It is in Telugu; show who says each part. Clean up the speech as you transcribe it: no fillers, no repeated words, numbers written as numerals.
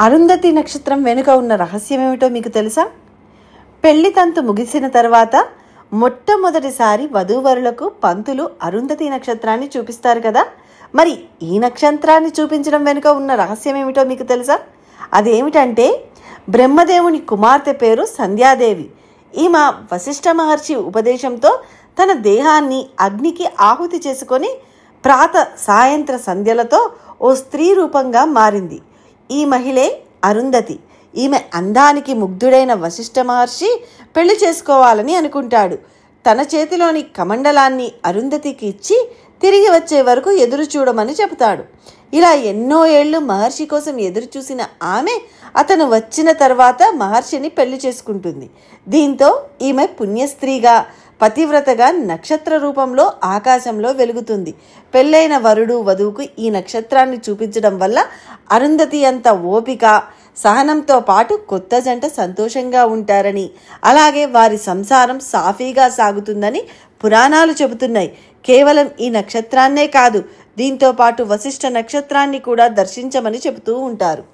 Speaker 1: అరుంధతి నక్షత్రం వెనుక ఉన్న రహస్యం ఏమిటో మీకు తెలుసా? పెళ్లి తంతు ముగిసిన తర్వాత మొట్టమొదటిసారి వధూవరులకు పంతులు అరుంధతి నక్షత్రాన్ని చూపిస్తారు కదా. మరి ఈ నక్షత్రాన్ని చూపించడం వెనుక ఉన్న రహస్యం ఏమిటో మీకు తెలుసా? అదేమిటంటే, బ్రహ్మదేవుని కుమార్తె పేరు సంధ్యాదేవి. ఈమె వశిష్ఠ మహర్షి ఉపదేశంతో తన దేహాన్ని అగ్నికి ఆహుతి చేసుకొని సాయంత్ర సంధ్యలతో ఓ స్త్రీ రూపంగా మారింది. ఈ మహిళే అరుంధతి. ఈమె అందానికి ముగ్ధుడైన వశిష్ఠ మహర్షి పెళ్లి చేసుకోవాలని అనుకుంటాడు. తన చేతిలోని కమండలాన్ని అరుంధతికి ఇచ్చి తిరిగి వచ్చే వరకు ఎదురు చూడమని చెబుతాడు. ఇలా ఎన్నో ఏళ్లు మహర్షి కోసం ఎదురు చూసిన ఆమె అతను వచ్చిన తర్వాత మహర్షిని పెళ్లి చేసుకుంటుంది. దీంతో ఈమె పుణ్యస్త్రీగా, పతివ్రతగా నక్షత్ర రూపంలో ఆకాశంలో వెలుగుతుంది. పెళ్ళైన వరుడు వధువుకు ఈ నక్షత్రాన్ని చూపించడం వల్ల అరుంధతి అంత ఓపిక, సహనంతో పాటు కొత్త జంట సంతోషంగా ఉంటారని, అలాగే వారి సంసారం సాఫీగా సాగుతుందని పురాణాలు చెబుతున్నాయి. కేవలం ఈ నక్షత్రాన్నే కాదు, దీంతో పాటు వశిష్ఠ నక్షత్రాన్ని కూడా దర్శించమని చెబుతూ ఉంటారు.